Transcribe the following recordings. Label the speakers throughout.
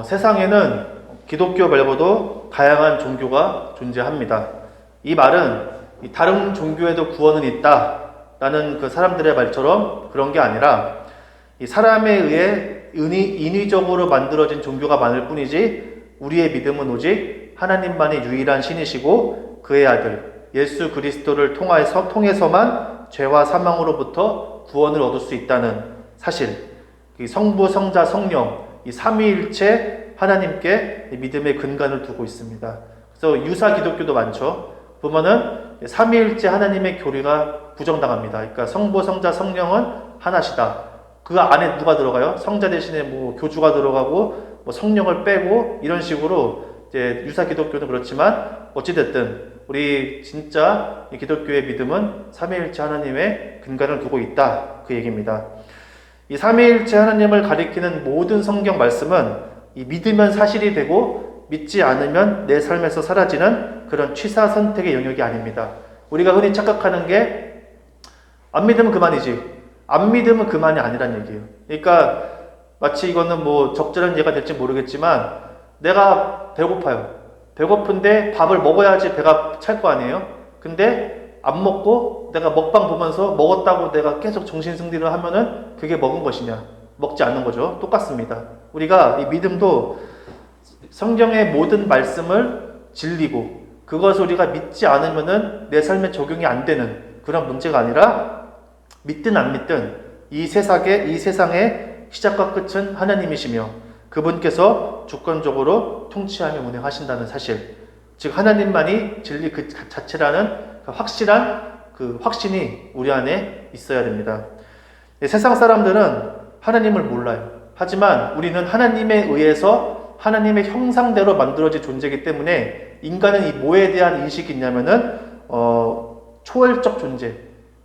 Speaker 1: 세상에는 기독교 말고도 다양한 종교가 존재합니다. 이 말은 다른 종교에도 구원은 있다 라는 그 사람들의 말처럼 그런 게 아니라 이 사람에 의해 인위적으로 만들어진 종교가 많을 뿐이지 우리의 믿음은 오직 하나님만이 유일한 신이시고 그의 아들 예수 그리스도를 통해서만 죄와 사망으로부터 구원을 얻을 수 있다는 사실, 성부, 성자, 성령 이 삼위일체 하나님께 믿음의 근간을 두고 있습니다. 그래서 유사 기독교도 많죠. 보면은 삼위일체 하나님의 교리가 부정당합니다. 그러니까 성부, 성자, 성령은 하나시다. 그 안에 누가 들어가요? 성자 대신에 뭐 교주가 들어가고 뭐 성령을 빼고 이런 식으로 이제 유사 기독교는 그렇지만 어찌됐든 우리 진짜 기독교의 믿음은 삼위일체 하나님의 근간을 두고 있다. 그 얘기입니다. 이 삼위일체 하나님을 가리키는 모든 성경 말씀은 이 믿으면 사실이 되고 믿지 않으면 내 삶에서 사라지는 그런 취사 선택의 영역이 아닙니다. 우리가 흔히 착각하는 게 안 믿으면 그만이지. 안 믿으면 그만이 아니란 얘기예요. 그러니까 마치 이거는 뭐 적절한 예가 될지 모르겠지만 내가 배고파요. 배고픈데 밥을 먹어야지 배가 찰 거 아니에요? 근데 안 먹고 내가 먹방 보면서 먹었다고 내가 계속 정신승리를 하면은 그게 먹은 것이냐? 먹지 않는 거죠. 똑같습니다. 우리가 이 믿음도 성경의 모든 말씀을 진리고 그것을 우리가 믿지 않으면은 내 삶에 적용이 안 되는 그런 문제가 아니라 믿든 안 믿든 이 세상의 시작과 끝은 하나님이시며 그분께서 주권적으로 통치하며 운행하신다는 사실, 즉 하나님만이 진리 그 자체라는 확실한 그 확신이 우리 안에 있어야 됩니다. 세상 사람들은 하나님을 몰라요. 하지만 우리는 하나님에 의해서 하나님의 형상대로 만들어진 존재이기 때문에 인간은 이 뭐에 대한 인식이 있냐면은 초월적 존재,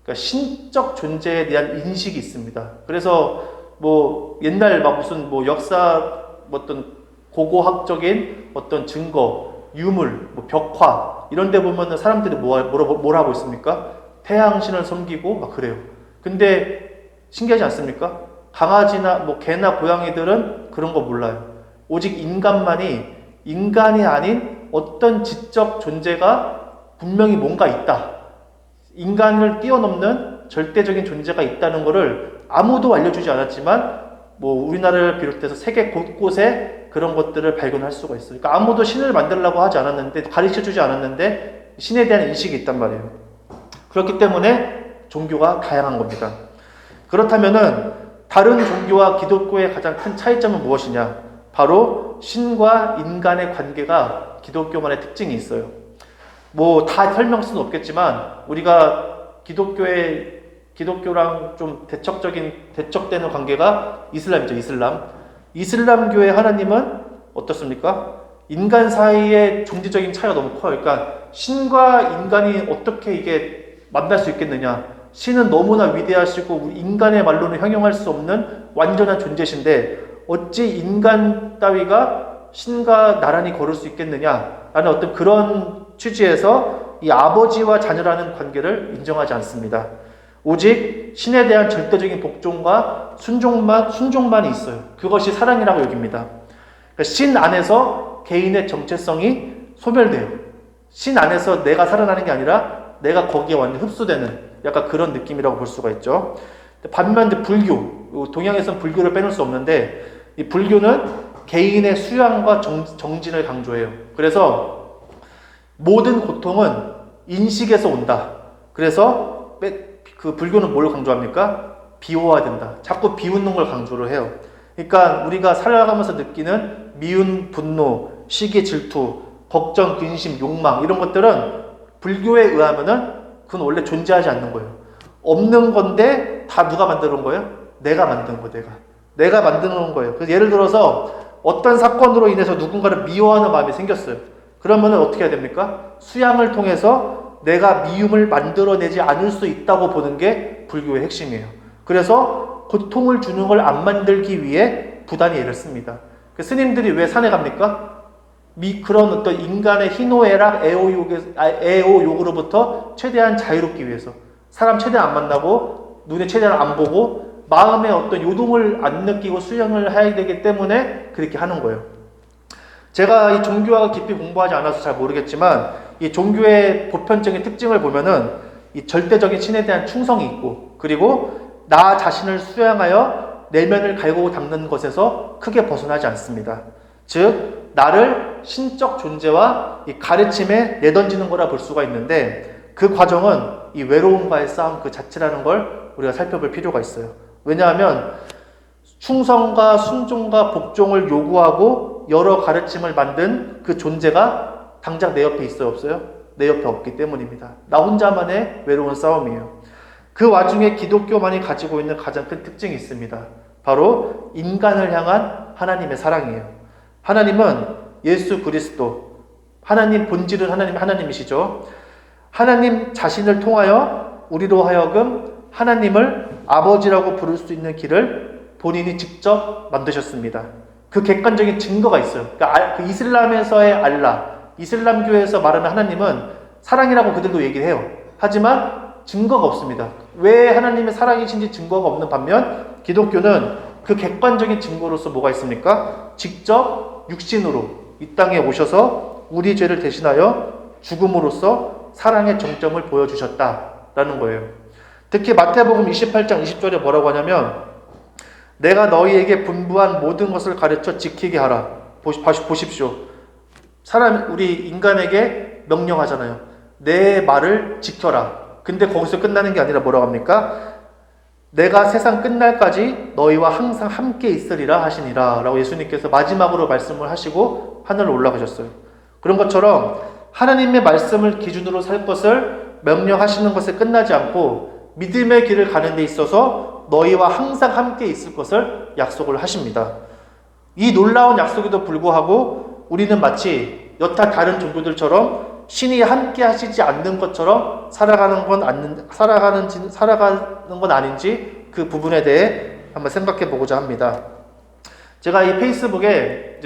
Speaker 1: 그러니까 신적 존재에 대한 인식이 있습니다. 그래서 뭐 옛날 막 무슨 뭐 역사 어떤 고고학적인 어떤 증거, 유물, 뭐 벽화 이런 데 보면은 사람들이 뭘 하고 있습니까? 태양신을 섬기고 막 그래요. 근데 신기하지 않습니까? 강아지나 뭐 개나 고양이들은 그런 거 몰라요. 오직 인간이 아닌 어떤 지적 존재가 분명히 뭔가 있다. 인간을 뛰어넘는 절대적인 존재가 있다는 것을 아무도 알려주지 않았지만 뭐 우리나라를 비롯해서 세계 곳곳에 그런 것들을 발견할 수가 있어요. 그러니까 아무도 신을 만들려고 하지 않았는데 가르쳐주지 않았는데 신에 대한 인식이 있단 말이에요. 그렇기 때문에 종교가 다양한 겁니다. 그렇다면은 다른 종교와 기독교의 가장 큰 차이점은 무엇이냐? 바로 신과 인간의 관계가 기독교만의 특징이 있어요. 뭐 다 설명할 수는 없겠지만 우리가 기독교랑 좀 대척되는 관계가 이슬람이죠. 이슬람교의 하나님은 어떻습니까? 인간 사이의 종지적인 차이가 너무 커요. 그러니까 신과 인간이 어떻게 이게 만날 수 있겠느냐? 신은 너무나 위대하시고 우리 인간의 말로는 형용할 수 없는 완전한 존재신데 어찌 인간 따위가 신과 나란히 걸을 수 있겠느냐라는 어떤 그런 취지에서 이 아버지와 자녀라는 관계를 인정하지 않습니다. 오직 신에 대한 절대적인 복종과 순종만이 있어요. 그것이 사랑이라고 여깁니다. 그러니까 신 안에서 개인의 정체성이 소멸돼요. 신 안에서 내가 살아나는 게 아니라 내가 거기에 완전 흡수되는 약간 그런 느낌이라고 볼 수가 있죠. 반면 불교, 동양에서는 불교를 빼놓을 수 없는데 이 불교는 개인의 수양과 정진을 강조해요. 그래서 모든 고통은 인식에서 온다. 그래서 그 불교는 뭘 강조합니까? 비워야 자꾸 비웃는 걸 강조를 해요. 그러니까 우리가 살아가면서 느끼는 미운, 분노, 시기, 질투, 걱정, 근심, 욕망 이런 것들은 불교에 의하면은 그건 원래 존재하지 않는 거예요. 없는 건데 다 누가 만들어 놓은 거예요? 내가 만든 거, 내가 만들어 놓은 거예요. 그래서 예를 들어서 어떤 사건으로 인해서 누군가를 미워하는 마음이 생겼어요. 그러면은 어떻게 해야 됩니까? 수양을 통해서 내가 미움을 만들어내지 않을 수 있다고 보는 게 불교의 핵심이에요. 그래서 고통을 주는 걸 안 만들기 위해 부단히 애를 씁니다. 스님들이 왜 산에 갑니까? 그런 어떤 인간의 희노애락, 애호욕으로부터 최대한 자유롭기 위해서 사람 최대한 안 만나고 눈에 최대한 안 보고 마음의 어떤 요동을 안 느끼고 수행을 해야 되기 때문에 그렇게 하는 거예요. 제가 이 종교학을 깊이 공부하지 않아서 잘 모르겠지만 이 종교의 보편적인 특징을 보면은 이 절대적인 신에 대한 충성이 있고, 그리고 나 자신을 수양하여 내면을 갈고 닦는 것에서 크게 벗어나지 않습니다. 즉 나를 신적 존재와 이 가르침에 내던지는 거라 볼 수가 있는데, 그 과정은 이 외로움과의 싸움 그 자체라는 걸 우리가 살펴볼 필요가 있어요. 왜냐하면 충성과 순종과 복종을 요구하고 여러 가르침을 만든 그 존재가 당장 내 옆에 있어요, 없어요? 내 옆에 없기 때문입니다. 나 혼자만의 외로운 싸움이에요. 그 와중에 기독교만이 가지고 있는 가장 큰 특징이 있습니다. 바로 인간을 향한 하나님의 사랑이에요. 하나님은 예수 그리스도, 하나님 본질은 하나님이시죠. 하나님 자신을 통하여 우리로 하여금 하나님을 아버지라고 부를 수 있는 길을 본인이 직접 만드셨습니다. 그 객관적인 증거가 있어요. 그러니까 그 이슬람에서의 알라, 이슬람교에서 말하는 하나님은 사랑이라고 그들도 얘기를 해요. 하지만 증거가 없습니다. 왜 하나님의 사랑이신지 증거가 없는 반면 기독교는 그 객관적인 증거로서 뭐가 있습니까? 직접 육신으로 이 땅에 오셔서 우리 죄를 대신하여 죽음으로써 사랑의 정점을 보여주셨다라는 거예요. 특히 마태복음 28장 20절에 뭐라고 하냐면 내가 너희에게 분부한 모든 것을 가르쳐 지키게 하라. 보십시오. 우리 인간에게 명령하잖아요. 내 말을 지켜라. 근데 거기서 끝나는 게 아니라 뭐라고 합니까? 내가 세상 끝날까지 너희와 항상 함께 있으리라 하시니라 라고 예수님께서 마지막으로 말씀을 하시고 하늘로 올라가셨어요. 그런 것처럼 하나님의 말씀을 기준으로 살 것을 명령하시는 것에 끝나지 않고 믿음의 길을 가는 데 있어서 너희와 항상 함께 있을 것을 약속을 하십니다. 이 놀라운 약속에도 불구하고 우리는 마치 여타 다른 종교들처럼 신이 함께 하시지 않는 것처럼 살아가는 건 아닌지 그 부분에 대해 한번 생각해 보고자 합니다. 제가 이 페이스북에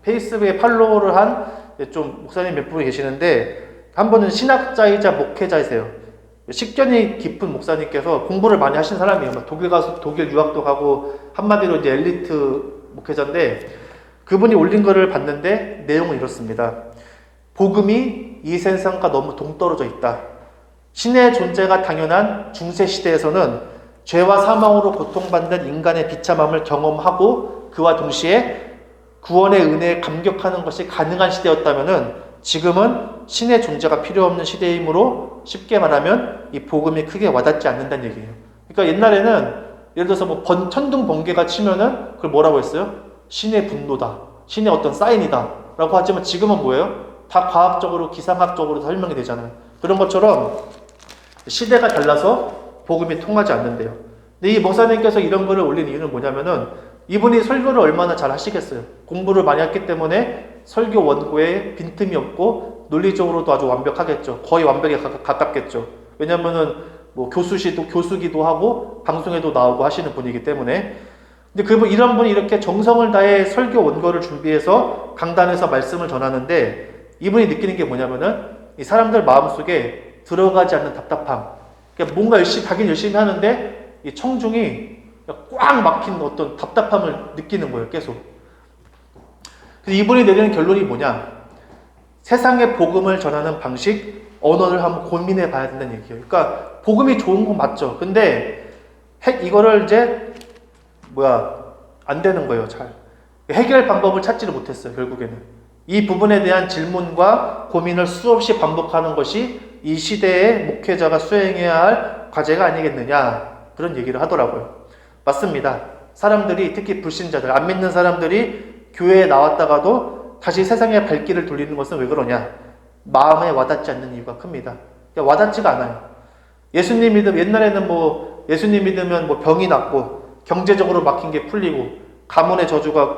Speaker 1: 페이스북에 팔로우를 한 좀 목사님 몇 분이 계시는데, 한 분은 신학자이자 목회자이세요. 식견이 깊은 목사님께서 공부를 많이 하신 사람이에요. 독일 가서 독일 유학도 가고 한마디로 이제 엘리트 목회자인데, 그분이 올린 거를 봤는데 내용은 이렇습니다. 복음이 이 세상과 너무 동떨어져 있다. 신의 존재가 당연한 중세 시대에서는 죄와 사망으로 고통받는 인간의 비참함을 경험하고 그와 동시에 구원의 은혜에 감격하는 것이 가능한 시대였다면은 지금은 신의 존재가 필요 없는 시대이므로 쉽게 말하면 이 복음이 크게 와닿지 않는다는 얘기예요. 그러니까 옛날에는 예를 들어서 천둥 번개가 치면은 그걸 뭐라고 했어요? 신의 분노다, 신의 어떤 사인이다 라고 하지만 지금은 뭐예요? 다 과학적으로 기상학적으로 설명이 되잖아요. 그런 것처럼 시대가 달라서 복음이 통하지 않는데요. 근데 이 목사님께서 이런 글을 올린 이유는 뭐냐면은 이분이 설교를 얼마나 잘 하시겠어요. 공부를 많이 했기 때문에 설교 원고에 빈틈이 없고 논리적으로도 아주 완벽하겠죠. 거의 완벽에 가깝겠죠. 왜냐면은 교수기도 하고 방송에도 나오고 하시는 분이기 때문에. 근데 이런 분이 이렇게 정성을 다해 설교 원고를 준비해서 강단에서 말씀을 전하는데, 이분이 느끼는 게 뭐냐면은 이 사람들 마음속에 들어가지 않는 답답함. 그러니까 뭔가 자기는 열심히 하는데 이 청중이 꽉 막힌 어떤 답답함을 느끼는 거예요, 계속. 그래서 이분이 내리는 결론이 뭐냐? 세상의 복음을 전하는 방식, 언어를 한번 고민해 봐야 된다는 얘기예요. 그러니까 복음이 좋은 건 맞죠. 근데 이거를 이제 안 되는 거예요, 잘. 해결 방법을 찾지를 못했어요, 결국에는. 이 부분에 대한 질문과 고민을 수없이 반복하는 것이 이 시대의 목회자가 수행해야 할 과제가 아니겠느냐, 그런 얘기를 하더라고요. 맞습니다. 사람들이, 특히 불신자들, 안 믿는 사람들이 교회에 나왔다가도 다시 세상에 발길을 돌리는 것은 왜 그러냐? 마음에 와닿지 않는 이유가 큽니다. 와닿지가 않아요. 옛날에는 예수님 믿으면 병이 낫고 경제적으로 막힌 게 풀리고 가문의 저주가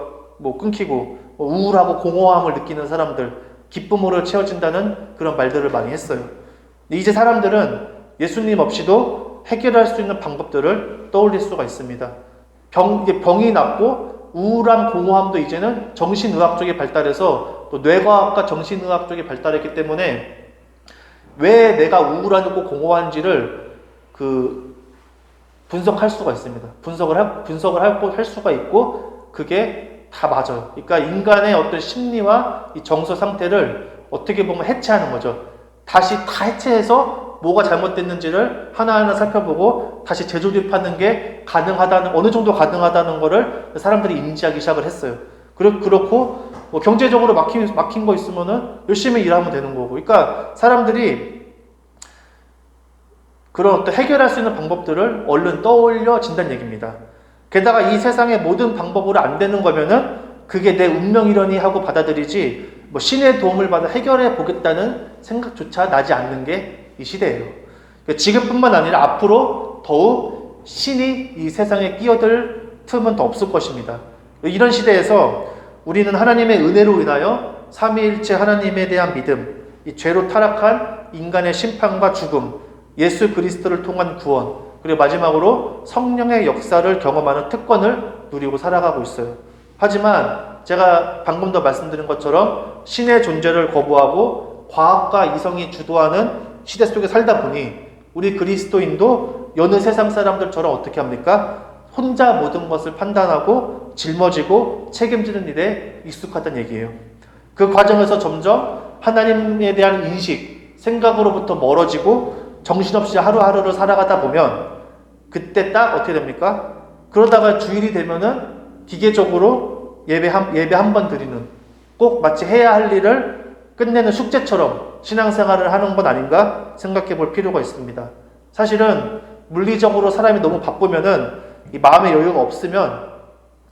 Speaker 1: 끊기고 우울하고 공허함을 느끼는 사람들, 기쁨으로 채워진다는 그런 말들을 많이 했어요. 근데 이제 사람들은 예수님 없이도 해결할 수 있는 방법들을 떠올릴 수가 있습니다. 병이 낫고 우울함, 공허함도 이제는 정신의학 쪽에 발달해서 또 뇌과학과 정신의학 쪽에 발달했기 때문에 왜 내가 우울하고 공허한지를 분석할 수가 있습니다. 분석을 할 수가 있고 그게 다 맞아요. 그러니까 인간의 어떤 심리와 이 정서 상태를 어떻게 보면 해체하는 거죠. 다시 다 해체해서 뭐가 잘못됐는지를 하나하나 살펴보고 다시 재조립하는 게 가능하다는, 어느 정도 가능하다는 거를 사람들이 인지하기 시작을 했어요. 그렇고 뭐 경제적으로 막힌 거 있으면은 열심히 일하면 되는 거고. 그러니까 사람들이 그런 어떤 해결할 수 있는 방법들을 얼른 떠올려진다는 얘기입니다. 게다가 이 세상의 모든 방법으로 안 되는 거면은 그게 내 운명이려니 하고 받아들이지, 뭐 신의 도움을 받아 해결해 보겠다는 생각조차 나지 않는 게 이 시대예요. 지금뿐만 아니라 앞으로 더욱 신이 이 세상에 끼어들 틈은 더 없을 것입니다. 이런 시대에서 우리는 하나님의 은혜로 인하여 삼위일체 하나님에 대한 믿음, 이 죄로 타락한 인간의 심판과 죽음, 예수 그리스도를 통한 구원, 그리고 마지막으로 성령의 역사를 경험하는 특권을 누리고 살아가고 있어요. 하지만 제가 방금도 말씀드린 것처럼 신의 존재를 거부하고 과학과 이성이 주도하는 시대 속에 살다 보니 우리 그리스도인도 여느 세상 사람들처럼 어떻게 합니까? 혼자 모든 것을 판단하고 짊어지고 책임지는 일에 익숙하다는 얘기예요. 그 과정에서 점점 하나님에 대한 인식, 생각으로부터 멀어지고 정신없이 하루하루를 살아가다 보면 그때 딱 어떻게 됩니까? 그러다가 주일이 되면은 기계적으로 예배 한 번 드리는, 꼭 마치 해야 할 일을 끝내는 숙제처럼 신앙생활을 하는 건 아닌가 생각해 볼 필요가 있습니다. 사실은 물리적으로 사람이 너무 바쁘면은 이 마음의 여유가 없으면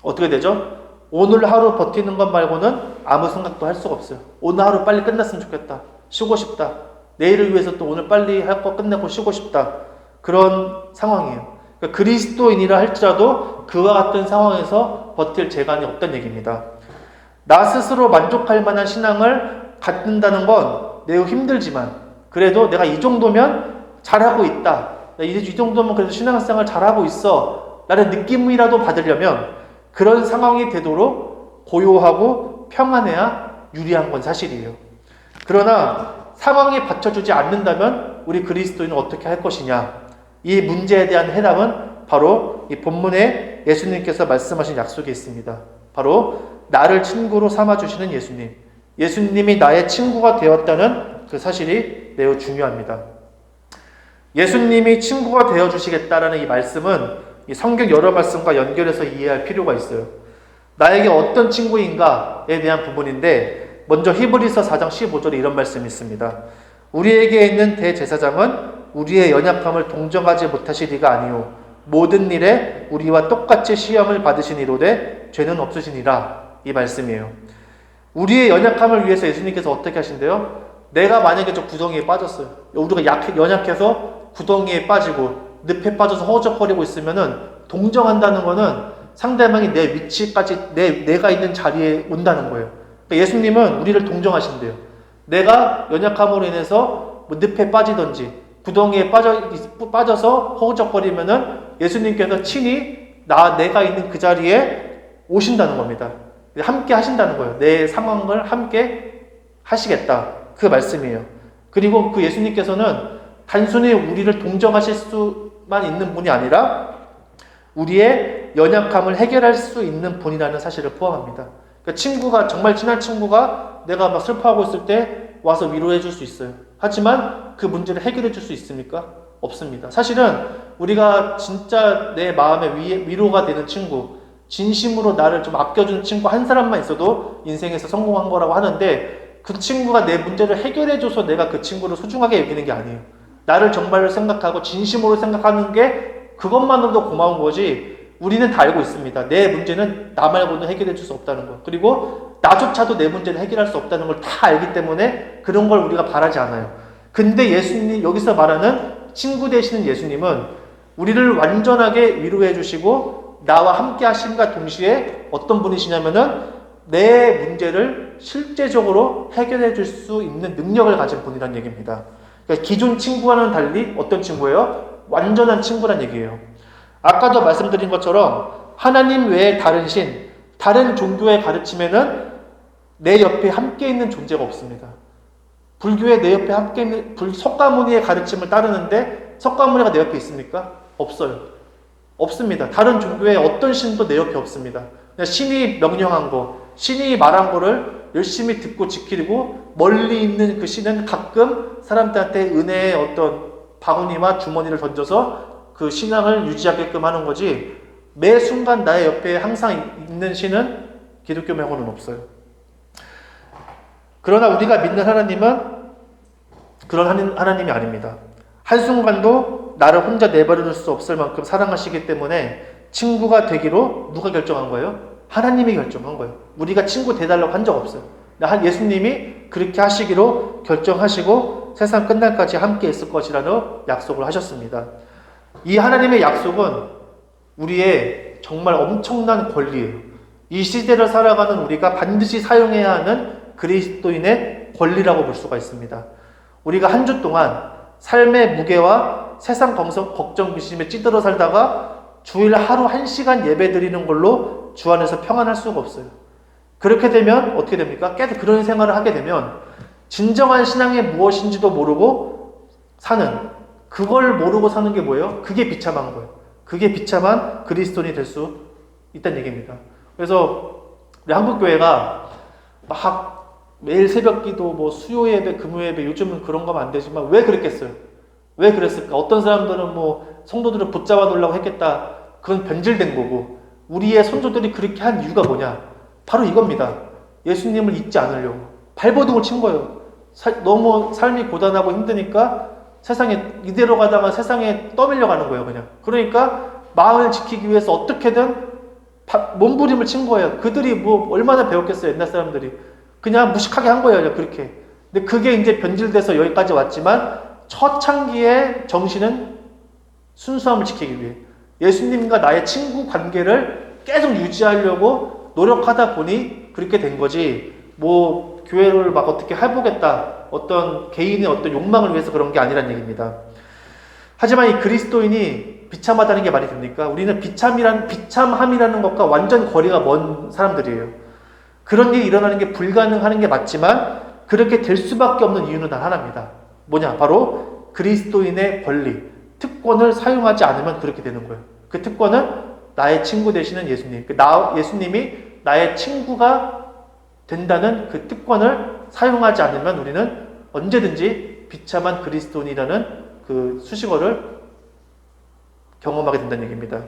Speaker 1: 어떻게 되죠? 오늘 하루 버티는 것 말고는 아무 생각도 할 수가 없어요. 오늘 하루 빨리 끝났으면 좋겠다. 쉬고 싶다. 내일을 위해서 또 오늘 빨리 할 거 끝내고 쉬고 싶다. 그런 상황이에요. 그러니까 그리스도인이라 할지라도 그와 같은 상황에서 버틸 재간이 없다는 얘기입니다. 나 스스로 만족할 만한 신앙을 갖는다는 건 매우 힘들지만 그래도 내가 이 정도면 잘하고 있다. 이 정도면 그래도 신앙생활 잘하고 있어. 라는 느낌이라도 받으려면 그런 상황이 되도록 고요하고 평안해야 유리한 건 사실이에요. 그러나 상황이 받쳐주지 않는다면 우리 그리스도인은 어떻게 할 것이냐? 이 문제에 대한 해답은 바로 이 본문에 예수님께서 말씀하신 약속이 있습니다. 바로 나를 친구로 삼아주시는 예수님. 예수님이 나의 친구가 되었다는 그 사실이 매우 중요합니다. 예수님이 친구가 되어주시겠다라는 이 말씀은 이 성경 여러 말씀과 연결해서 이해할 필요가 있어요. 나에게 어떤 친구인가에 대한 부분인데 먼저 히브리서 4장 15절에 이런 말씀이 있습니다. 우리에게 있는 대제사장은 우리의 연약함을 동정하지 못하시리가 아니요 모든 일에 우리와 똑같이 시험을 받으시니로되 죄는 없으시니라. 이 말씀이에요. 우리의 연약함을 위해서 예수님께서 어떻게 하신대요? 내가 만약에 저 구덩이에 빠졌어요. 우리가 연약해서 구덩이에 빠지고 늪에 빠져서 허우적거리고 있으면은 동정한다는 거는 상대방이 내 위치까지 내가 있는 자리에 온다는 거예요. 그러니까 예수님은 우리를 동정하신대요. 내가 연약함으로 인해서 뭐 늪에 빠지든지 구덩이에 빠져서 허우적거리면은 예수님께서 친히 내가 있는 그 자리에 오신다는 겁니다. 함께 하신다는 거예요. 내 상황을 함께 하시겠다. 그 말씀이에요. 그리고 그 예수님께서는 단순히 우리를 동정하실 수만 있는 분이 아니라 우리의 연약함을 해결할 수 있는 분이라는 사실을 포함합니다. 그러니까 친구가, 정말 친한 친구가 내가 막 슬퍼하고 있을 때 와서 위로해 줄 수 있어요. 하지만 그 문제를 해결해 줄 수 있습니까? 없습니다. 사실은 우리가 진짜 내 마음에 위로가 되는 친구, 진심으로 나를 좀 아껴주는 친구 한 사람만 있어도 인생에서 성공한 거라고 하는데 그 친구가 내 문제를 해결해줘서 내가 그 친구를 소중하게 여기는 게 아니에요. 나를 정말로 생각하고 진심으로 생각하는 게 그것만으로도 고마운 거지. 우리는 다 알고 있습니다. 내 문제는 나 말고는 해결해 줄 수 없다는 거. 그리고 나조차도 내 문제를 해결할 수 없다는 걸 다 알기 때문에 그런 걸 우리가 바라지 않아요. 근데 예수님, 여기서 말하는 친구 되시는 예수님은 우리를 완전하게 위로해 주시고 나와 함께 하심과 동시에 어떤 분이시냐면은 내 문제를 실제적으로 해결해 줄 수 있는 능력을 가진 분이란 얘기입니다. 그러니까 기존 친구와는 달리 어떤 친구예요? 완전한 친구란 얘기예요. 아까도 말씀드린 것처럼 하나님 외에 다른 신, 다른 종교의 가르침에는 내 옆에 함께 있는 존재가 없습니다. 불교에 내 옆에 함께 있는 석가모니의 가르침을 따르는데 석가모니가 내 옆에 있습니까? 없어요. 없습니다. 다른 종교에 어떤 신도 내 옆에 없습니다. 그냥 신이 명령한 거, 신이 말한 거를 열심히 듣고 지키고 멀리 있는 그 신은 가끔 사람들한테 은혜의 어떤 바구니와 주머니를 던져서 그 신앙을 유지하게끔 하는 거지 매 순간 나의 옆에 항상 있는 신은 기독교 말고는 없어요. 그러나 우리가 믿는 하나님은 그런 하나님이 아닙니다. 한순간도 나를 혼자 내버려둘 수 없을 만큼 사랑하시기 때문에 친구가 되기로 누가 결정한 거예요? 하나님이 결정한 거예요. 우리가 친구 돼달라고 한 적 없어요. 예수님이 그렇게 하시기로 결정하시고 세상 끝날까지 함께 있을 것이라는 약속을 하셨습니다. 이 하나님의 약속은 우리의 정말 엄청난 권리예요. 이 시대를 살아가는 우리가 반드시 사용해야 하는 그리스도인의 권리라고 볼 수가 있습니다. 우리가 한 주 동안 삶의 무게와 세상 걱정 근심에 찌들어 살다가 주일 하루 1시간 예배 드리는 걸로 주 안에서 평안할 수가 없어요. 그렇게 되면 어떻게 됩니까? 계속 그런 생활을 하게 되면 진정한 신앙이 무엇인지도 모르고 사는, 그걸 모르고 사는 게 뭐예요? 그게 비참한 거예요. 그게 비참한 그리스도인이 될 수 있다는 얘기입니다. 그래서 우리 한국교회가 막 매일 새벽기도, 뭐 수요 예배, 금요 예배, 요즘은 그런 거면 안 되지만 왜 그랬겠어요? 왜 그랬을까? 어떤 사람들은 뭐 성도들을 붙잡아 놓으려고 했겠다. 그건 변질된 거고, 우리의 선조들이 그렇게 한 이유가 뭐냐? 바로 이겁니다. 예수님을 잊지 않으려고 발버둥을 친 거예요. 너무 삶이 고단하고 힘드니까 세상에 이대로 가다가 세상에 떠밀려 가는 거예요, 그냥. 그러니까 마음을 지키기 위해서 어떻게든 몸부림을 친 거예요. 그들이 뭐 얼마나 배웠겠어요, 옛날 사람들이. 그냥 무식하게 한 거예요, 그냥 그렇게. 근데 그게 이제 변질돼서 여기까지 왔지만 초창기의 정신은 순수함을 지키기 위해 예수님과 나의 친구 관계를 계속 유지하려고 노력하다 보니 그렇게 된 거지, 뭐 교회를 막 어떻게 해보겠다, 어떤 개인의 어떤 욕망을 위해서 그런 게 아니란 얘기입니다. 하지만 이 그리스도인이 비참하다는 게 말이 됩니까? 우리는 비참함이라는 것과 완전 거리가 먼 사람들이에요. 그런 일이 일어나는 게 불가능하는 게 맞지만 그렇게 될 수밖에 없는 이유는 단 하나입니다. 뭐냐? 바로 그리스도인의 권리, 특권을 사용하지 않으면 그렇게 되는 거예요. 그 특권은 나의 친구 되시는 예수님, 예수님이 나의 친구가 된다는 그 특권을 사용하지 않으면 우리는 언제든지 비참한 그리스도인이라는 그 수식어를 경험하게 된다는 얘기입니다.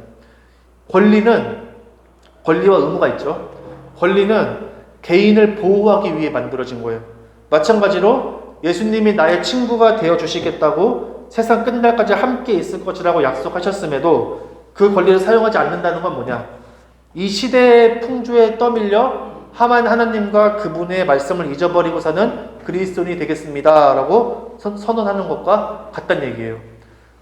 Speaker 1: 권리와 의무가 있죠. 권리는 개인을 보호하기 위해 만들어진 거예요. 마찬가지로 예수님이 나의 친구가 되어 주시겠다고 세상 끝날까지 함께 있을 것이라고 약속하셨음에도 그 권리를 사용하지 않는다는 건 뭐냐? 이 시대의 풍조에 떠밀려 하만 하나님과 그분의 말씀을 잊어버리고 사는 그리스도인이 되겠습니다 라고 선언하는 것과 같다는 얘기예요.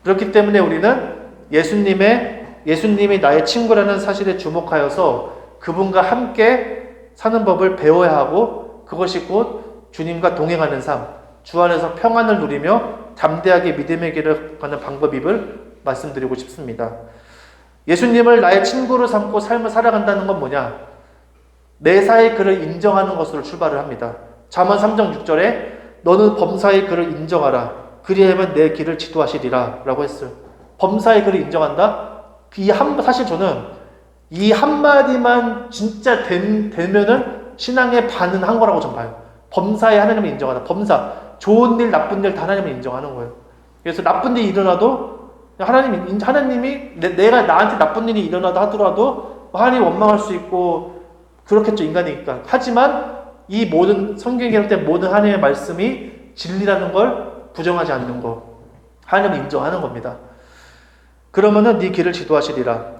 Speaker 1: 그렇기 때문에 우리는 예수님이 나의 친구라는 사실에 주목하여서 그분과 함께 사는 법을 배워야 하고, 그것이 곧 주님과 동행하는 삶, 주 안에서 평안을 누리며 담대하게 믿음의 길을 가는 방법임을 말씀드리고 싶습니다. 예수님을 나의 친구로 삼고 삶을 살아간다는 건 뭐냐? 매사의 그를 인정하는 것으로 출발을 합니다. 잠언 3장 6절에 너는 범사의 그를 인정하라. 그리하면 내 길을 지도하시리라 라고 했어요. 범사의 그를 인정한다? 사실 저는 이 한마디만 진짜 되면은 신앙의 반은 한 거라고 전 봐요. 범사에 하나님을 인정하다. 범사. 좋은 일, 나쁜 일 다 하나님을 인정하는 거예요. 그래서 나쁜 일이 일어나도 하나님이 내가 나한테 나쁜 일이 일어나도 하더라도 하나님 원망할 수 있고 그렇겠죠, 인간이니까. 하지만 이 모든 성경에 기록된 모든 하나님의 말씀이 진리라는 걸 부정하지 않는 거, 하나님을 인정하는 겁니다. 그러면은 네 길을 지도하시리라.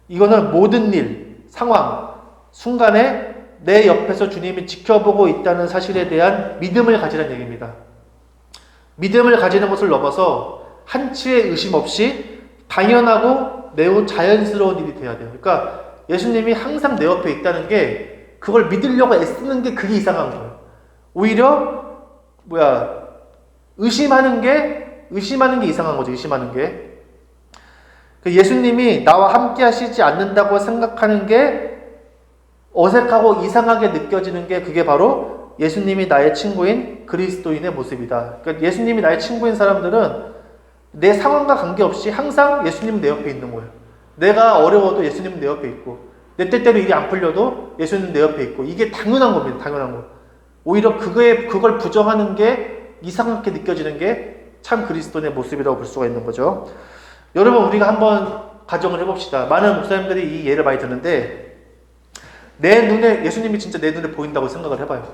Speaker 1: 이거는 모든 일, 상황, 순간에 내 옆에서 주님이 지켜보고 있다는 사실에 대한 믿음을 가지라는 얘기입니다. 믿음을 가지는 것을 넘어서 한치의 의심 없이 당연하고 매우 자연스러운 일이 돼야 돼요. 그러니까 예수님이 항상 내 옆에 있다는 게, 그걸 믿으려고 애쓰는 게 그게 이상한 거예요. 오히려 의심하는 게 이상한 거죠. 의심하는 게. 예수님이 나와 함께 하시지 않는다고 생각하는 게 어색하고 이상하게 느껴지는 게, 그게 바로 예수님이 나의 친구인 그리스도인의 모습이다. 그러니까 예수님이 나의 친구인 사람들은 내 상황과 관계없이 항상 예수님은 내 옆에 있는 거예요. 내가 어려워도 예수님은 내 옆에 있고, 내 때때로 일이 안 풀려도 예수님은 내 옆에 있고, 이게 당연한 겁니다. 당연한 거. 오히려 그걸 부정하는 게 이상하게 느껴지는 게 참 그리스도인의 모습이라고 볼 수가 있는 거죠. 여러분, 우리가 한번 가정을 해봅시다. 많은 목사님들이 이 예를 많이 드는데, 내 눈에, 예수님이 진짜 내 눈에 보인다고 생각을 해봐요.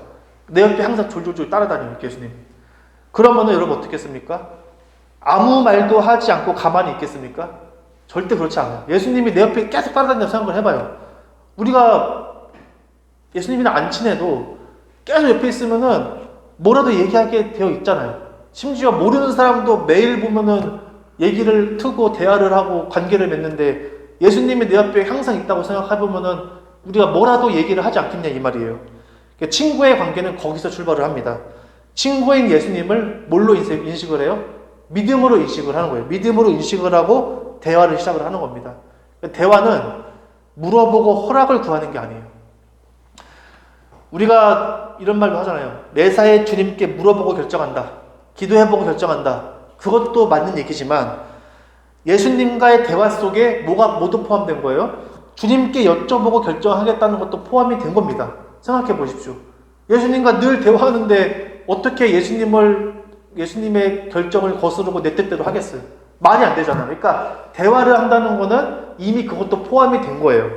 Speaker 1: 내 옆에 항상 졸졸졸 따라다니는 예수님. 그러면은 여러분 어떻게 했습니까? 아무 말도 하지 않고 가만히 있겠습니까? 절대 그렇지 않아요. 예수님이 내 옆에 계속 따라다닌다고 생각을 해봐요. 우리가 예수님이랑 안 친해도 계속 옆에 있으면은 뭐라도 얘기하게 되어 있잖아요. 심지어 모르는 사람도 매일 보면은 얘기를 트고 대화를 하고 관계를 맺는데, 예수님이 내 옆에 항상 있다고 생각해보면은 우리가 뭐라도 얘기를 하지 않겠냐 이 말이에요. 친구의 관계는 거기서 출발을 합니다. 친구인 예수님을 뭘로 인식을 해요? 믿음으로 인식을 하는 거예요. 믿음으로 인식을 하고 대화를 시작을 하는 겁니다. 대화는 물어보고 허락을 구하는 게 아니에요. 우리가 이런 말도 하잖아요. 매사에 주님께 물어보고 결정한다. 기도해보고 결정한다. 그것도 맞는 얘기지만 예수님과의 대화 속에 뭐가 모두 포함된 거예요? 주님께 여쭤보고 결정하겠다는 것도 포함이 된 겁니다. 생각해 보십시오. 예수님과 늘 대화하는데 어떻게 예수님의 결정을 거스르고 내 뜻대로 하겠어요? 말이 안 되잖아요. 그러니까 대화를 한다는 거는 이미 그것도 포함이 된 거예요.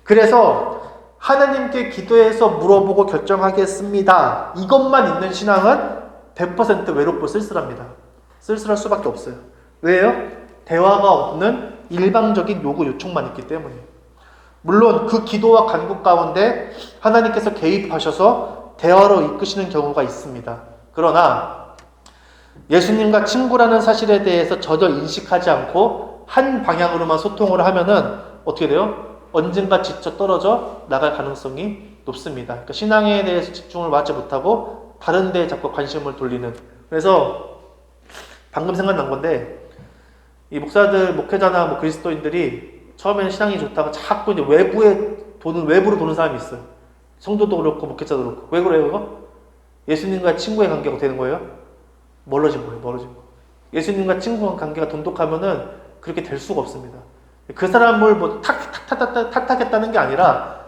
Speaker 1: 그래서 하나님께 기도해서 물어보고 결정하겠습니다. 이것만 있는 신앙은 100% 외롭고 쓸쓸합니다. 쓸쓸할 수밖에 없어요. 왜요? 대화가 없는 일방적인 요구 요청만 있기 때문이에요. 물론 그 기도와 간구 가운데 하나님께서 개입하셔서 대화로 이끄시는 경우가 있습니다. 그러나 예수님과 친구라는 사실에 대해서 전혀 인식하지 않고 한 방향으로만 소통을 하면은 어떻게 돼요? 언젠가 지쳐 떨어져 나갈 가능성이 높습니다. 그러니까 신앙에 대해서 집중을 하지 못하고 다른 데에 자꾸 관심을 돌리는. 그래서 방금 생각난 건데, 이 목사들, 목회자나 뭐 그리스도인들이 처음에는 신앙이 좋다가 자꾸 이제 외부로 도는 사람이 있어요. 성도도 그렇고 목회자도 그렇고. 왜 그래요, 이거? 예수님과 친구의 관계가 되는 거예요? 멀어진 거예요. 예수님과 친구의 관계가 돈독하면은 그렇게 될 수가 없습니다. 그 사람을 뭐 탓하겠다는 게 아니라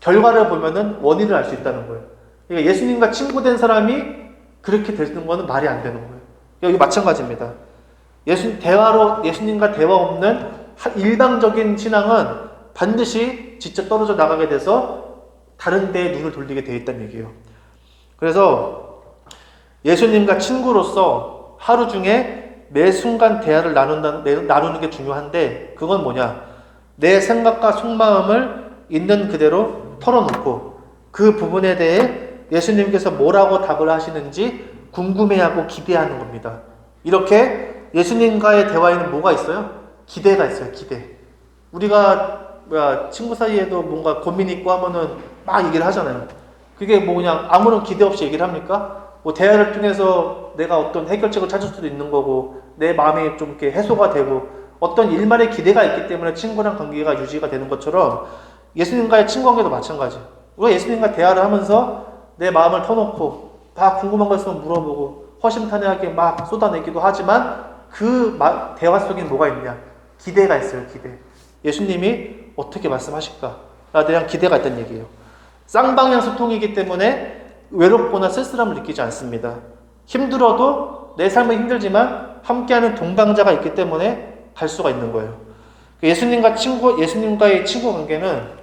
Speaker 1: 결과를 보면은 원인을 알 수 있다는 거예요. 그러니까 예수님과 친구된 사람이 그렇게 되는 거는 말이 안 되는 거예요. 여기 마찬가지입니다. 예수님과 대화 없는 일방적인 신앙은 반드시 지쳐 떨어져 나가게 돼서 다른 데에 눈을 돌리게 되어 있다는 얘기예요. 그래서 예수님과 친구로서 하루 중에 매 순간 대화를 나누는 게 중요한데, 그건 뭐냐? 내 생각과 속마음을 있는 그대로 털어놓고 그 부분에 대해 예수님께서 뭐라고 답을 하시는지 궁금해하고 기대하는 겁니다. 이렇게 예수님과의 대화에는 뭐가 있어요? 기대가 있어요. 기대. 우리가 친구 사이에도 뭔가 고민이 있고 하면은 막 얘기를 하잖아요. 그게 뭐 그냥 아무런 기대 없이 얘기를 합니까? 뭐 대화를 통해서 내가 어떤 해결책을 찾을 수도 있는 거고, 내 마음이 좀 이렇게 해소가 되고, 어떤 일말의 기대가 있기 때문에 친구랑 관계가 유지가 되는 것처럼 예수님과의 친구 관계도 마찬가지. 우리가 예수님과 대화를 하면서 내 마음을 터놓고 다 궁금한 거 있으면 물어보고 허심탄회하게 막 쏟아내기도 하지만 그 대화 속에 뭐가 있냐? 기대가 있어요. 기대. 예수님이 어떻게 말씀하실까? 라에 대한 기대가 있다는 얘기예요. 쌍방향 소통이기 때문에 외롭거나 쓸쓸함을 느끼지 않습니다. 힘들어도 내 삶은 힘들지만 함께하는 동방자가 있기 때문에 갈 수가 있는 거예요. 예수님과의 친구 관계는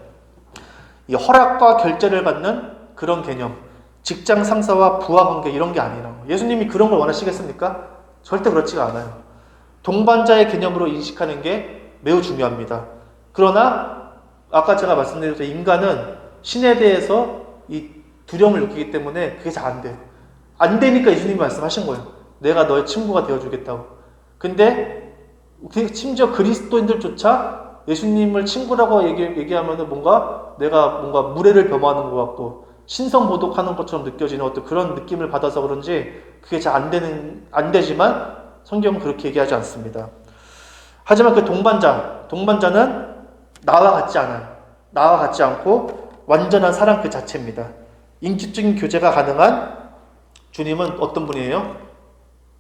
Speaker 1: 이 허락과 결제를 받는 그런 개념, 직장 상사와 부하 관계 이런 게 아니라고. 예수님이 그런 걸 원하시겠습니까? 절대 그렇지가 않아요. 동반자의 개념으로 인식하는 게 매우 중요합니다. 그러나 아까 제가 말씀드렸죠. 인간은 신에 대해서 이 두려움을 느끼기 때문에 그게 잘 안 돼요. 안 되니까 예수님이 말씀하신 거예요. 내가 너의 친구가 되어주겠다고. 근데 심지어 그리스도인들조차 예수님을 친구라고 얘기하면은 내가 뭔가 무례를 범하는 것 같고 신성모독하는 것처럼 느껴지는 어떤 그런 느낌을 받아서 그런지 그게 잘 안 되지만 성경은 그렇게 얘기하지 않습니다. 하지만 그 동반자는 나와 같지 않아요. 나와 같지 않고 완전한 사랑 그 자체입니다. 인격적인 교제가 가능한 주님은 어떤 분이에요?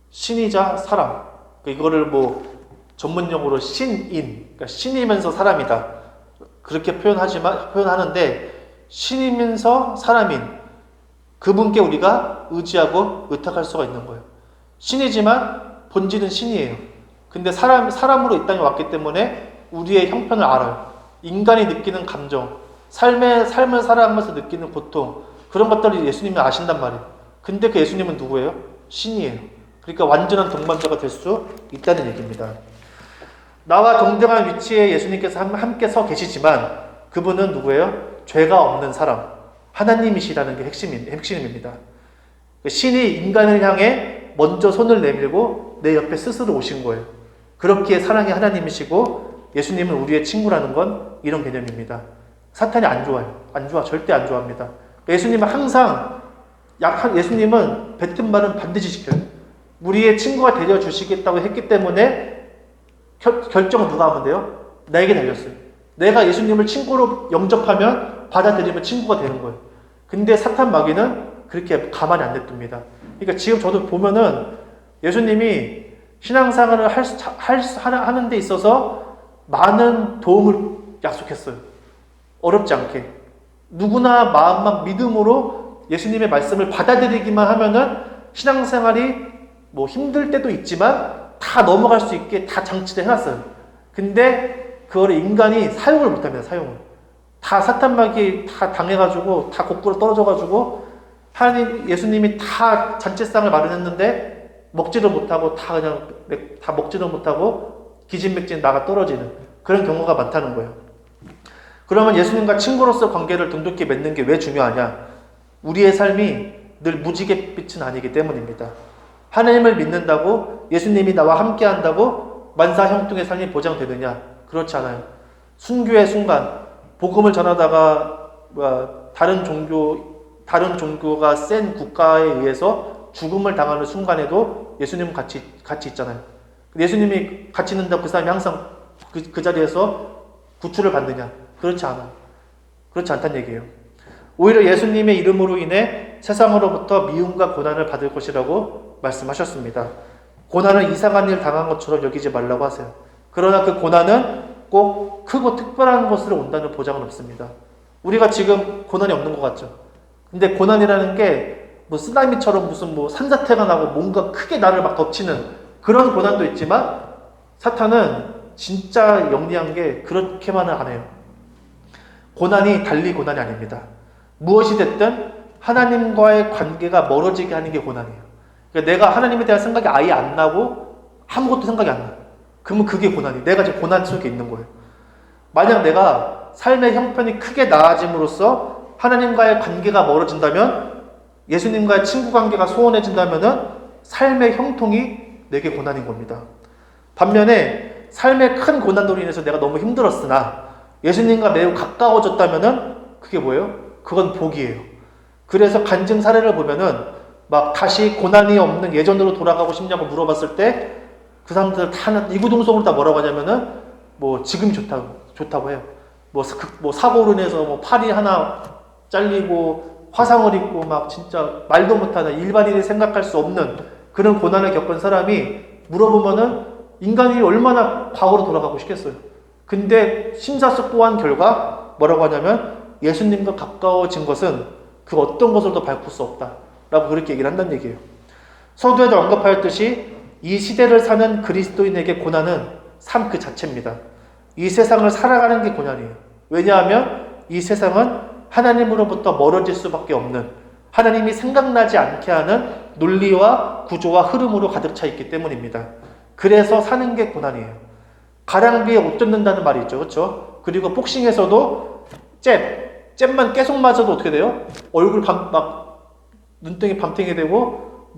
Speaker 1: 신이자 사람. 이거를 전문용어로 신인, 그러니까 신이면서 사람이다. 그렇게 표현하는데, 신이면서 사람인 그분께 우리가 의지하고 의탁할 수가 있는 거예요. 신이지만 본질은 신이에요. 근데 사람으로 이 땅에 왔기 때문에 우리의 형편을 알아요. 인간이 느끼는 감정, 삶을 살아가면서 느끼는 고통, 그런 것들을 예수님이 아신단 말이에요. 근데 그 예수님은 누구예요? 신이에요. 그러니까 완전한 동반자가 될 수 있다는 얘기입니다. 나와 동등한 위치에 예수님께서 함께 서 계시지만 그분은 누구예요? 죄가 없는 사람, 하나님이시라는 게 핵심입니다. 신이 인간을 향해 먼저 손을 내밀고 내 옆에 스스로 오신 거예요. 그렇기에 사랑의 하나님이시고 예수님은 우리의 친구라는 건 이런 개념입니다. 사탄이 안 좋아요. 안 좋아. 절대 안 좋아합니다. 예수님은 항상 예수님은 뱉은 말은 반드시 지켜요. 우리의 친구가 되려 주시겠다고 했기 때문에 결정은 누가 하면 돼요? 나에게 달렸어요. 내가 예수님을 친구로 영접하면 받아들이면 친구가 되는 거예요. 근데 사탄 마귀는 그렇게 가만히 안 냅둡니다. 그러니까 지금 저도 보면은 예수님이 신앙생활을 하는 데 있어서 많은 도움을 약속했어요. 어렵지 않게. 누구나 마음만 믿음으로 예수님의 말씀을 받아들이기만 하면은 신앙생활이 뭐 힘들 때도 있지만 다 넘어갈 수 있게 다 장치를 해놨어요. 근데 그거를 인간이 사용을 못합니다. 사용을. 다 사탄마귀 다 당해가지고 다 거꾸로 떨어져가지고 예수님이 다 잔치상을 마련했는데 먹지도 못하고 다 먹지도 못하고 기진맥진 나가 떨어지는 그런 경우가 많다는 거예요. 그러면 예수님과 친구로서 관계를 돈독히 맺는 게 왜 중요하냐? 우리의 삶이 늘 무지갯빛은 아니기 때문입니다. 하나님을 믿는다고 예수님이 나와 함께 한다고 만사형통의 삶이 보장되느냐? 그렇지 않아요. 순교의 순간 복음을 전하다가 다른 종교가 센 국가에 의해서 죽음을 당하는 순간에도 예수님은 같이 있잖아요. 예수님이 같이 있는다고 그 사람이 항상 그 자리에서 구출을 받느냐? 그렇지 않아요. 그렇지 않다는 얘기예요. 오히려 예수님의 이름으로 인해 세상으로부터 미움과 고난을 받을 것이라고 말씀하셨습니다. 고난을 이상한 일 당한 것처럼 여기지 말라고 하세요. 그러나 그 고난은 꼭 크고 특별한 것으로 온다는 보장은 없습니다. 우리가 지금 고난이 없는 것 같죠? 근데 고난이라는 게 뭐 쓰나미처럼 무슨 뭐 산사태가 나고 뭔가 크게 나를 막 덮치는 그런 고난도 있지만 사탄은 진짜 영리한 게 그렇게만은 안 해요. 고난이 달리 고난이 아닙니다. 무엇이 됐든 하나님과의 관계가 멀어지게 하는 게 고난이에요. 그러니까 내가 하나님에 대한 생각이 아예 안 나고 아무것도 생각이 안 나요. 그러면 그게 고난이에요. 내가 지금 고난 속에 있는 거예요. 만약 내가 삶의 형편이 크게 나아짐으로써 하나님과의 관계가 멀어진다면, 예수님과의 친구 관계가 소원해진다면 삶의 형통이 내게 고난인 겁니다. 반면에 삶의 큰 고난으로 인해서 내가 너무 힘들었으나 예수님과 매우 가까워졌다면 그게 뭐예요? 그건 복이에요. 그래서 간증 사례를 보면은 막 다시 고난이 없는 예전으로 돌아가고 싶냐고 물어봤을 때 그 사람들 다 이구동성으로 다 뭐라고 하냐면은 뭐 지금이 좋다고 해요. 뭐 사고로 인해서 뭐 팔이 하나 잘리고 화상을 입고 막 진짜 말도 못하는 일반인이 생각할 수 없는 그런 고난을 겪은 사람이 물어보면은 인간이 얼마나 과거로 돌아가고 싶겠어요. 근데 심사숙고한 결과 뭐라고 하냐면 예수님과 가까워진 것은 그 어떤 것으로도 바꿀 수 없다 라고 그렇게 얘기를 한다는 얘기예요. 서두에도 언급하였듯이 이 시대를 사는 그리스도인에게 고난은 삶 그 자체입니다. 이 세상을 살아가는 게 고난이에요. 왜냐하면 이 세상은 하나님으로부터 멀어질 수밖에 없는, 하나님이 생각나지 않게 하는 논리와 구조와 흐름으로 가득 차 있기 때문입니다. 그래서 사는 게 고난이에요. 가랑비에 옷 젖는다는 말이 있죠. 그렇죠? 그리고 복싱에서도 잽만 계속 맞아도 어떻게 돼요? 얼굴 눈등이 밤탱이 되고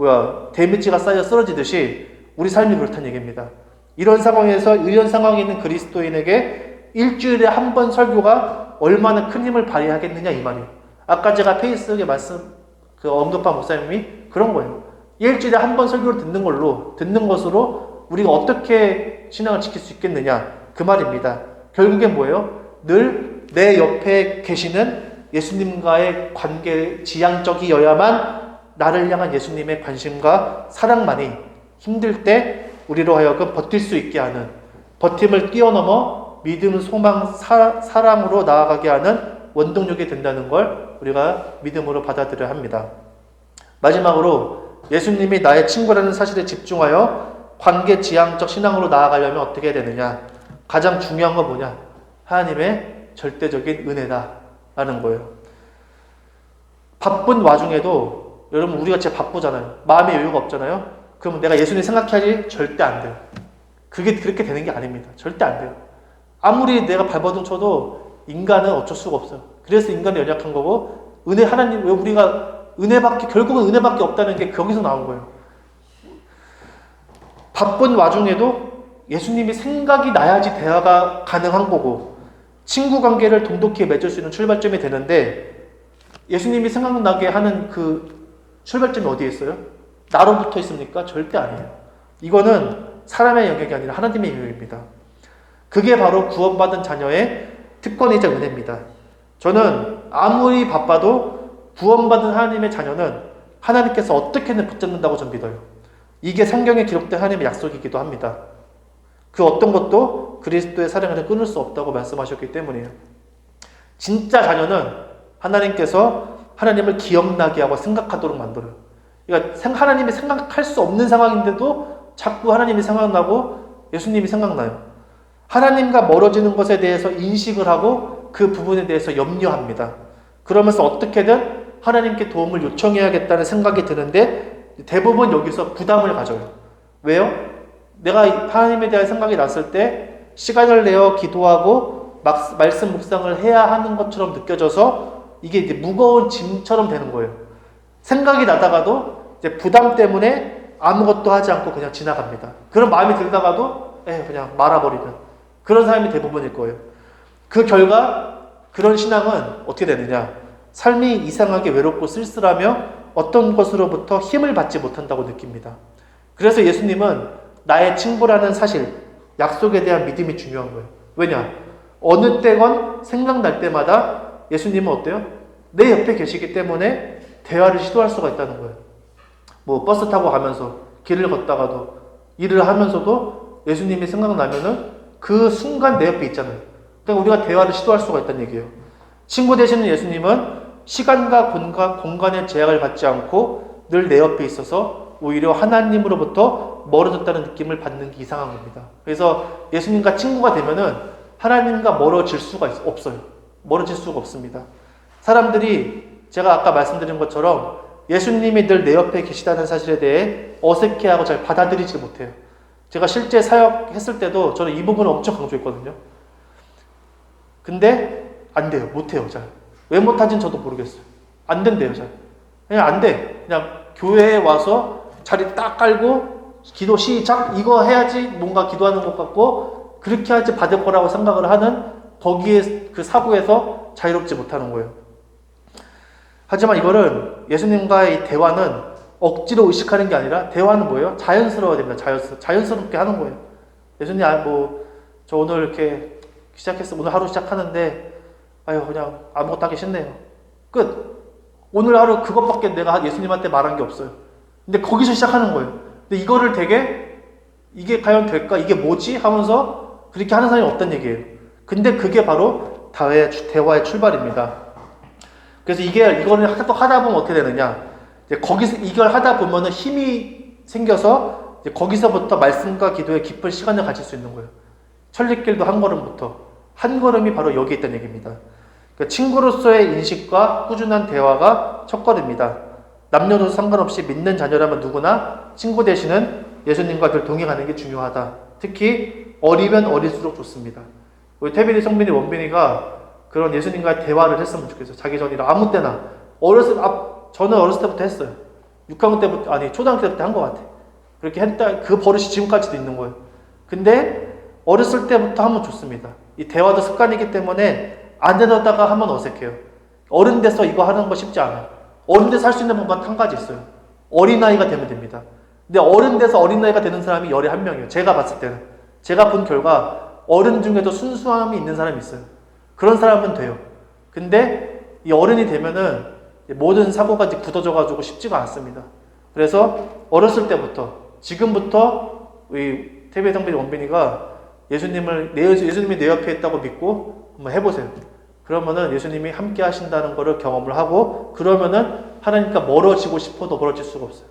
Speaker 1: 데미지가 쌓여 쓰러지듯이 우리 삶이 그렇다는 얘기입니다. 이런 상황에 있는 그리스도인에게 일주일에 한 번 설교가 얼마나 큰 힘을 발휘하겠느냐 이 말이에요. 아까 제가 페이스북에 언급한 목사님이 그런 거예요. 일주일에 한 번 설교를 듣는 것으로 우리가 어떻게 신앙을 지킬 수 있겠느냐 그 말입니다. 결국엔 뭐예요? 늘 내 옆에 계시는 예수님과의 관계 지향적이어야만 나를 향한 예수님의 관심과 사랑만이 힘들 때 우리로 하여금 버틸 수 있게 하는, 버팀을 뛰어넘어 믿음, 소망, 사랑으로 나아가게 하는 원동력이 된다는 걸 우리가 믿음으로 받아들여야 합니다. 마지막으로 예수님이 나의 친구라는 사실에 집중하여 관계 지향적 신앙으로 나아가려면 어떻게 해야 되느냐? 가장 중요한 건 뭐냐? 하나님의 절대적인 은혜다라는 거예요. 바쁜 와중에도 여러분 우리가 진짜 바쁘잖아요. 마음의 여유가 없잖아요. 그러면 내가 예수님 생각해야지? 절대 안 돼요. 그게 그렇게 되는 게 아닙니다. 절대 안 돼요. 아무리 내가 발버둥 쳐도 인간은 어쩔 수가 없어요. 그래서 인간은 연약한 거고 은혜 하나님 왜 우리가 결국은 은혜밖에 없다는 게 거기서 나온 거예요. 바쁜 와중에도 예수님이 생각이 나야지 대화가 가능한 거고 친구 관계를 돈독히 맺을 수 있는 출발점이 되는데 예수님이 생각나게 하는 그 출발점이 어디에 있어요? 나로 붙어 있습니까? 절대 아니에요. 이거는 사람의 영역이 아니라 하나님의 영역입니다. 그게 바로 구원받은 자녀의 특권이자 은혜입니다. 저는 아무리 바빠도 구원받은 하나님의 자녀는 하나님께서 어떻게든 붙잡는다고 전 믿어요. 이게 성경에 기록된 하나님의 약속이기도 합니다. 그 어떤 것도 그리스도의 사랑을 끊을 수 없다고 말씀하셨기 때문이에요. 진짜 자녀는 하나님께서 하나님을 기억나게 하고 생각하도록 만들어요. 그러니까 하나님이 생각할 수 없는 상황인데도 자꾸 하나님이 생각나고 예수님이 생각나요. 하나님과 멀어지는 것에 대해서 인식을 하고 그 부분에 대해서 염려합니다. 그러면서 어떻게든 하나님께 도움을 요청해야겠다는 생각이 드는데 대부분 여기서 부담을 가져요. 왜요? 내가 하나님에 대한 생각이 났을 때 시간을 내어 기도하고 말씀 묵상을 해야 하는 것처럼 느껴져서 이게 이제 무거운 짐처럼 되는 거예요. 생각이 나다가도 이제 부담 때문에 아무것도 하지 않고 그냥 지나갑니다. 그런 마음이 들다가도 그냥 말아버리는 그런 사람이 대부분일 거예요. 그 결과 그런 신앙은 어떻게 되느냐? 삶이 이상하게 외롭고 쓸쓸하며 어떤 것으로부터 힘을 받지 못한다고 느낍니다. 그래서 예수님은 나의 친구라는 사실, 약속에 대한 믿음이 중요한 거예요. 왜냐? 어느 때건 생각날 때마다 예수님은 어때요? 내 옆에 계시기 때문에 대화를 시도할 수가 있다는 거예요. 뭐 버스 타고 가면서 길을 걷다가도 일을 하면서도 예수님이 생각나면은 그 순간 내 옆에 있잖아요. 그러니까 우리가 대화를 시도할 수가 있다는 얘기예요. 친구 되시는 예수님은 시간과 공간의 제약을 받지 않고 늘 내 옆에 있어서 오히려 하나님으로부터 멀어졌다는 느낌을 받는 게 이상한 겁니다. 그래서 예수님과 친구가 되면은 하나님과 멀어질 수가 없어요. 멀어질 수가 없습니다. 사람들이 제가 아까 말씀드린 것처럼 예수님이 늘 내 옆에 계시다는 사실에 대해 어색해하고 잘 받아들이지 못해요. 제가 실제 사역했을 때도 저는 이 부분을 엄청 강조했거든요. 근데 안 돼요. 못해요. 잘. 왜 못하진지 저도 모르겠어요. 안 된대요. 잘. 그냥 안 돼. 그냥 교회에 와서 자리 딱 깔고 기도 시작 이거 해야지 뭔가 기도하는 것 같고 그렇게 해야지 받을 거라고 생각을 하는 거기에 그 사고에서 자유롭지 못하는 거예요. 하지만 이거는 예수님과의 이 대화는 억지로 의식하는 게 아니라 대화는 뭐예요? 자연스러워야 됩니다. 자연스럽게 하는 거예요. 예수님 저 오늘 이렇게 오늘 하루 시작하는데 그냥 아무것도 하기 싫네요. 끝. 오늘 하루 그것밖에 내가 예수님한테 말한 게 없어요. 근데 거기서 시작하는 거예요. 근데 이거를 되게 이게 과연 될까? 이게 뭐지? 하면서 그렇게 하는 사람이 없다는 얘기예요. 근데 그게 바로 대화의 출발입니다. 그래서 이거를 하다 보면 어떻게 되느냐? 이제 거기서 이걸 하다 보면은 힘이 생겨서 이제 거기서부터 말씀과 기도에 깊은 시간을 가질 수 있는 거예요. 천리길도 한 걸음부터. 한 걸음이 바로 여기 있다는 얘기입니다. 그러니까 친구로서의 인식과 꾸준한 대화가 첫 걸음입니다. 남녀노소 상관없이 믿는 자녀라면 누구나 친구 되시는 예수님과 늘 동행하는 게 중요하다. 특히 어리면 어릴수록 좋습니다. 우리 태빈이, 성빈이, 원빈이가 그런 예수님과의 대화를 했으면 좋겠어요. 자기 전이라 아무 때나. 저는 어렸을 때부터 했어요. 6학년 때부터, 초등학교 때부터 한 것 같아. 그렇게 했다, 그 버릇이 지금까지도 있는 거예요. 근데 어렸을 때부터 하면 좋습니다. 이 대화도 습관이기 때문에 안 되다가 하면 어색해요. 어른 돼서 이거 하는 거 쉽지 않아요. 어른 돼서 할 수 있는 방법은 한 가지 있어요. 어린아이가 되면 됩니다. 근데 어른 돼서 어린아이가 되는 사람이 열에 한 명이에요. 제가 봤을 때는. 제가 본 결과 어른 중에도 순수함이 있는 사람이 있어요. 그런 사람은 돼요. 근데 이 어른이 되면은 모든 사고가 이제 굳어져가지고 쉽지가 않습니다. 그래서 어렸을 때부터, 지금부터 우리 태비, 성빈이, 원빈이가 예수님이 내 옆에 있다고 믿고 한번 해보세요. 그러면은 예수님이 함께 하신다는 것을 경험을 하고, 그러면은 하나님과 멀어지고 싶어도 멀어질 수가 없어요.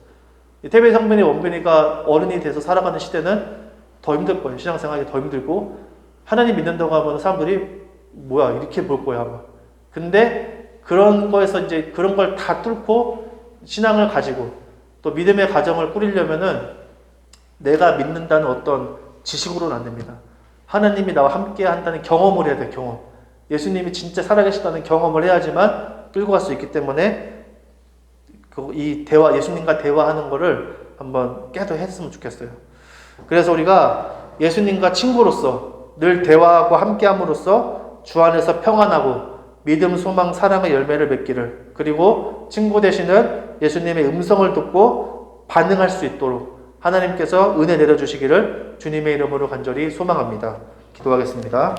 Speaker 1: 태배 상변이 원빈이가 어른이 돼서 살아가는 시대는 더 힘들 거예요. 신앙생활이 더 힘들고, 하나님 믿는다고 하면 사람들이 뭐야 이렇게 볼 거야 아마. 근데 그런 거에서 이제 그런 걸 다 뚫고 신앙을 가지고 또 믿음의 가정을 꾸리려면은 내가 믿는다는 어떤 지식으로는 안 됩니다. 하나님이 나와 함께 한다는 경험을 해야 돼. 경험. 예수님이 진짜 살아계시다는 경험을 해야지만 끌고 갈 수 있기 때문에 이 대화, 예수님과 대화하는 거를 한번 깨도 했으면 좋겠어요. 그래서 우리가 예수님과 친구로서 늘 대화하고 함께함으로써 주 안에서 평안하고 믿음, 소망, 사랑의 열매를 맺기를, 그리고 친구 되시는 예수님의 음성을 듣고 반응할 수 있도록 하나님께서 은혜 내려주시기를 주님의 이름으로 간절히 소망합니다. 기도하겠습니다.